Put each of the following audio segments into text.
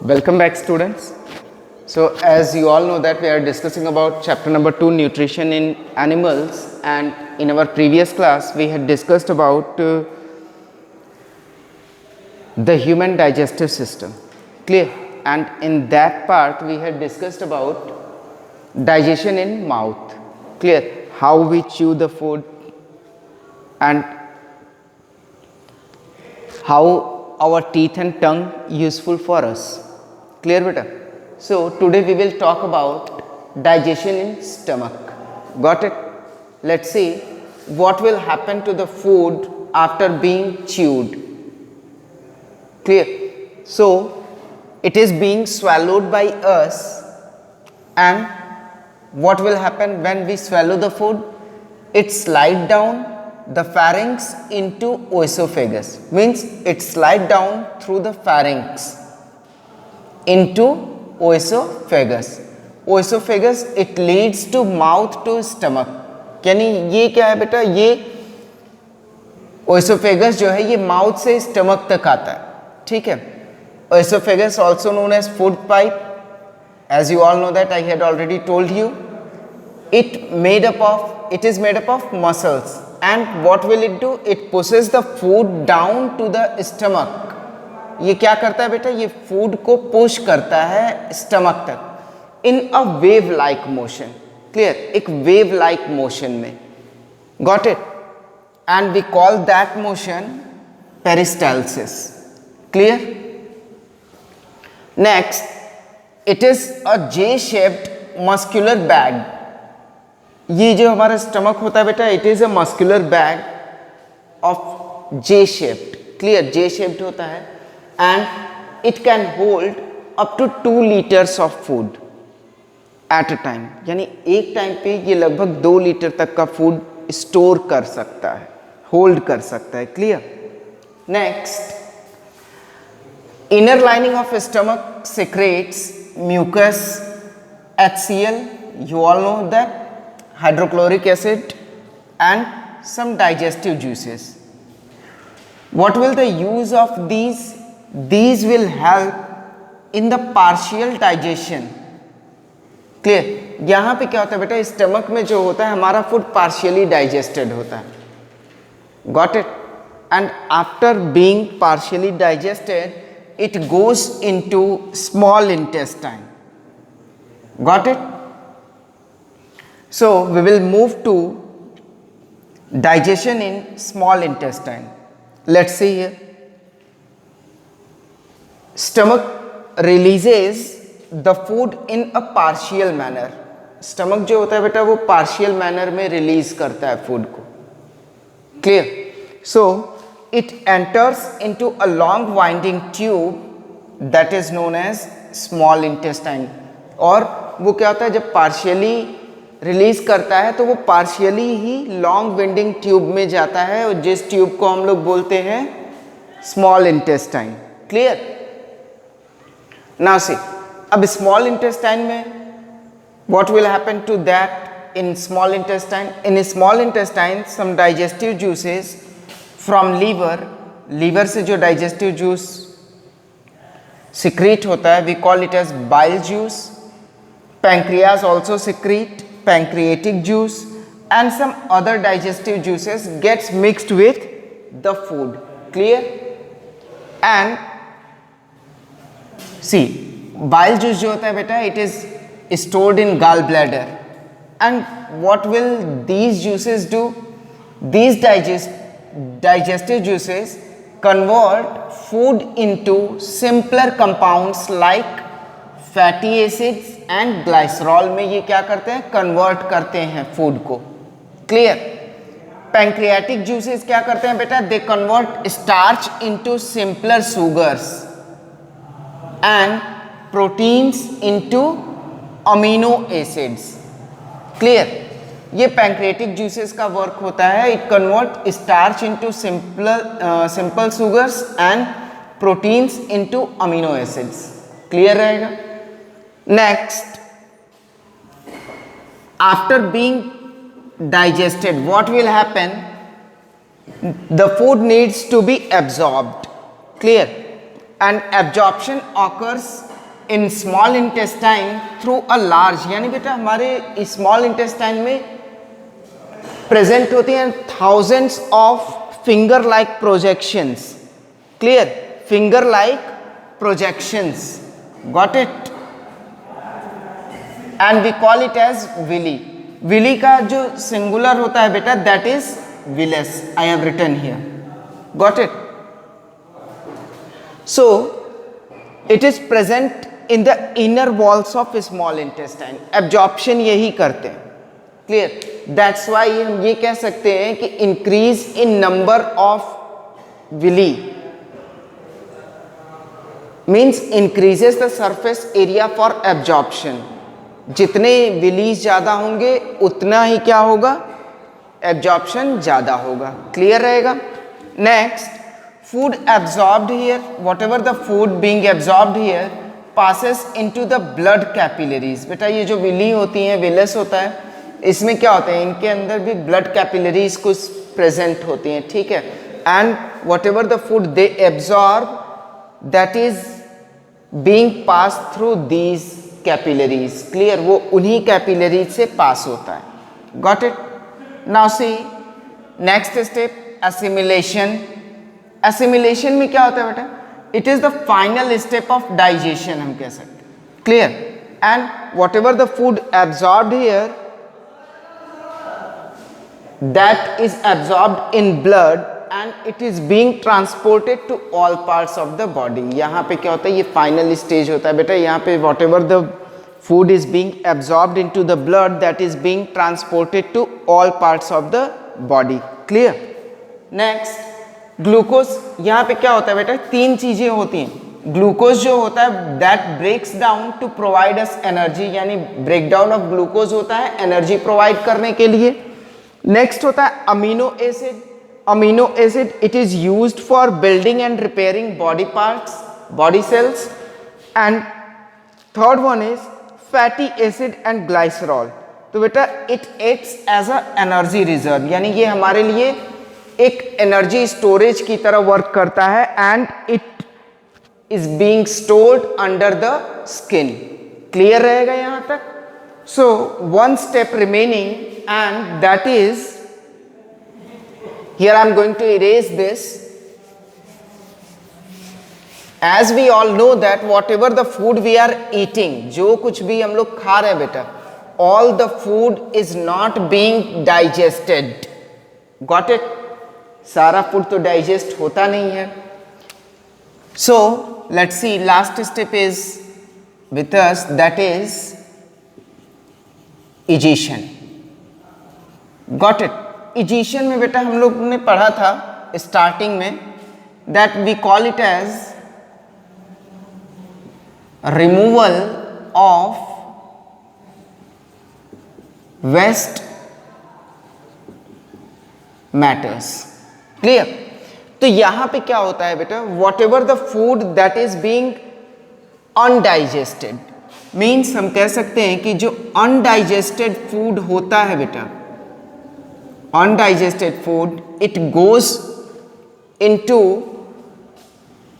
Welcome back, students. So as you all know that we are discussing about chapter number 2, nutrition in animals, and in our previous class we had discussed about the human digestive system. Clear? And in that part we had discussed about digestion in mouth. Clear? How we chew the food and how our teeth and tongue useful for us. Clear beta? So today we will talk about digestion in stomach. Got it? Let's see what will happen to the food after being chewed. Clear? So it is being swallowed by us, and what will happen when we swallow the food? It slides down the pharynx into oesophagus, means it slides down through the pharynx into oesophagus. Oesophagus it leads to mouth to stomach. यानी ये क्या है बेटा, ये ओएसोफेगस जो है ये mouth से स्टमक तक आता है. ठीक है. ओएसोफेगस also known as food pipe. As you all know that I had already told you, it is made up of muscles, and what will it do? It pushes the food down to the stomach. ये क्या करता है बेटा, ये food को push करता है stomach तक in a wave like motion. Clear? एक वेव लाइक मोशन में. Got it? And we call that motion peristalsis. Clear? Next, it is a J shaped muscular bag. ये जो हमारा स्टमक होता है बेटा, it is a muscular bag of J shaped. Clear? J shaped होता है, and it can hold up to 2 liters of food at a time. यानी एक टाइम पे ये लगभग 2 लीटर तक का फूड स्टोर कर सकता है, होल्ड कर सकता है. Clear? Next, inner lining of stomach secretes mucus, HCl, you all know that, hydrochloric acid and some digestive juices. What will the use of these? These will help in the partial digestion. Clear? यहाँ पे क्या होता है बेटा, stomach में जो होता है हमारा फूड पार्शियली डाइजेस्टेड होता है. Got it? And after being partially digested it goes into small intestine. Got it? So we will move to digestion in small intestine. Let's see here. Stomach releases the food in a partial manner. Stomach जो होता है बेटा वो partial manner में release करता है food को. Clear? So it enters into a long winding tube that is known as small intestine. और वो क्या होता है, जब पार्शियली रिलीज करता है तो वो पार्शियली ही लॉन्ग विंडिंग ट्यूब में जाता है, और जिस ट्यूब को हम लोग बोलते हैं small intestine. Clear? Now see, अब स्मॉल इंटेस्टाइन में what will happen to that in small intestine? In small intestine some digestive juices from liver से जो डाइजेस्टिव जूस सिक्रीट होता है we call it as bile juice. Pancreas also secrete pancreatic juice, and some other digestive juices gets mixed with the food. Clear? And see, bile juice जो होता है बेटा, it is stored in gall bladder, and what will these juices do? These digestive juices convert food into simpler compounds like fatty acids and glycerol. में ये क्या करते हैं? Convert करते हैं फूड को. क्लियर? पैंक्रियाटिक जूसेस क्या करते हैं बेटा? They convert starch into simpler sugars and proteins into amino acids. Clear? ये पैंक्रियाटिक जूसेस का वर्क होता है. It convert starch into simple sugars and proteins into amino acids. Clear रहेगा? Next, after being digested what will happen? The food needs to be absorbed. Clear? and absorption occurs in small intestine through a large, यानी बेटा हमारे small intestine में present होती हैं thousands of finger like projections. Clear? Finger like projections. Got it? And we call it as villi. Villi का जो singular होता है बेटा that is villus. I have written here. Got it? So it is present in the inner walls of small intestine. Absorption यही करते हैं. Clear? That's why हम ये कह सकते हैं कि increase in number of villi means increases the surface area for absorption. जितने विलीज ज्यादा होंगे उतना ही क्या होगा? एब्जॉर्प्शन ज्यादा होगा. क्लियर रहेगा? Next, food absorbed here, whatever the food being absorbed here passes into the blood capillaries. बेटा ये जो विली होती हैं, विलस होता है, इसमें क्या होते हैं? इनके अंदर भी ब्लड कैपिलरीज कुछ प्रेजेंट होती हैं. ठीक है? And whatever the food they absorb that is being passed through these capillaries. Clear? वो उन्हीं कैपिलरीज से पास होता है. Got it? Now see next step, assimilation. Assimilation में क्या होता है बेटा? It is the final step of digestion हम कह सकते हैं. Clear? And whatever the food absorbed here that is absorbed in blood and it is being transported to all parts of the body. यहाँ पे क्या होता है? ये फाइनल स्टेज होता है बेटा. यहाँ पे whatever the food is being absorbed into the blood that is being transported to all parts of the body. Clear? Next, glucose. यहाँ पे क्या होता है बेटा? तीन चीजें होती हैं. ग्लूकोज जो होता है that breaks down to provide us energy, यानी ब्रेक डाउन ऑफ ग्लूकोज होता है एनर्जी प्रोवाइड करने के लिए. नेक्स्ट होता है amino acid. Amino acid it is used for building and repairing body parts, body cells. And third one is fatty acid and glycerol. तो बेटा it acts as a energy reserve, यानी ये हमारे लिए एक एनर्जी स्टोरेज की तरह work करता है. And it is being stored under the skin. Clear रहेगा यहां तक? So one step remaining and that is, here I am going to erase this. As we all know that whatever the food we are eating, जो कुछ भी हम लोग खा रहे हैं बेटा, all the food is not being digested. Got it? सारा फूड तो डाइजेस्ट होता नहीं है. So let's C, last step is with us that is egestion. Got it? Egestion में बेटा हम लोग ने पढ़ा था स्टार्टिंग में that we call it as removal of waste matters. Clear? तो यहां पे क्या होता है बेटा? Whatever the food that is being undigested, means हम कह सकते हैं कि जो अनडाइजेस्टेड फूड होता है बेटा, undigested food it goes into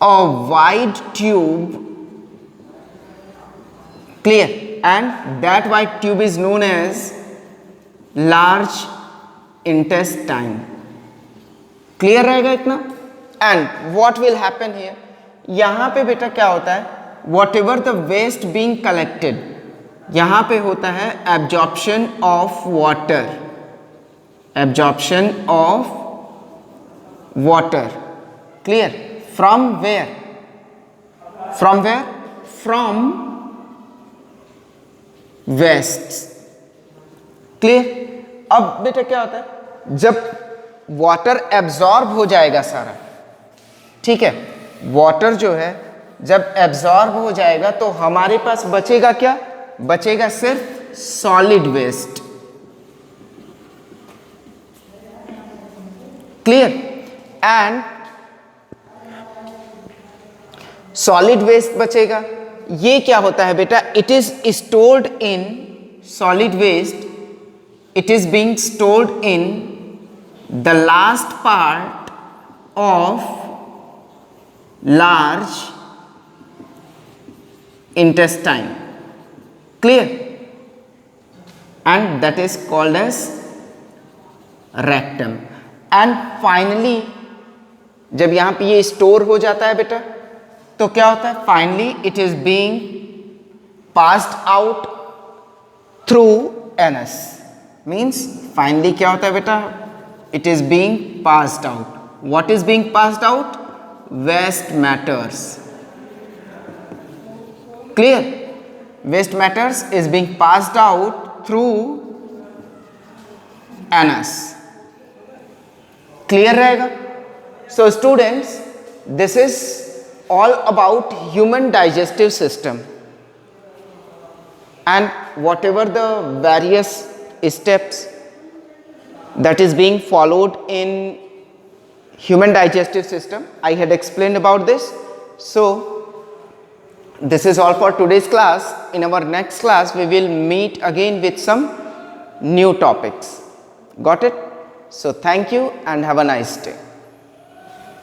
a wide tube. Clear? And that wide tube is known as large intestine. Clear रहेगा इतना? And what will happen here? यहां पे बेटा क्या होता है? Whatever the waste being collected, यहां पे होता है absorption of water. Absorption of water. Clear? From where? From where? From waste. Clear? अब बेटा क्या होता है? जब वाटर एब्जॉर्ब हो जाएगा सारा, ठीक है, वाटर जो है जब एब्जॉर्ब हो जाएगा तो हमारे पास बचेगा क्या? बचेगा सिर्फ solid waste. Clear? And solid waste बचेगा. ये क्या होता है बेटा? It is stored in solid waste, it is being stored in the last part of large intestine. Clear? And that is called as rectum. And finally जब यहाँ पे ये स्टोर हो जाता है बेटा तो क्या होता है, finally it is being passed out through anus. Means finally क्या होता है बेटा, it is being passed out. What is being passed out? Waste matters. Clear? Waste matters is being passed out through anus. Clear रहेगा? So students, this is all about human digestive system, and whatever the various steps that is being followed in human digestive system, I had explained about this. So this is all for today's class. In our next class we will meet again with some new topics. Got it? So thank you and have a nice day.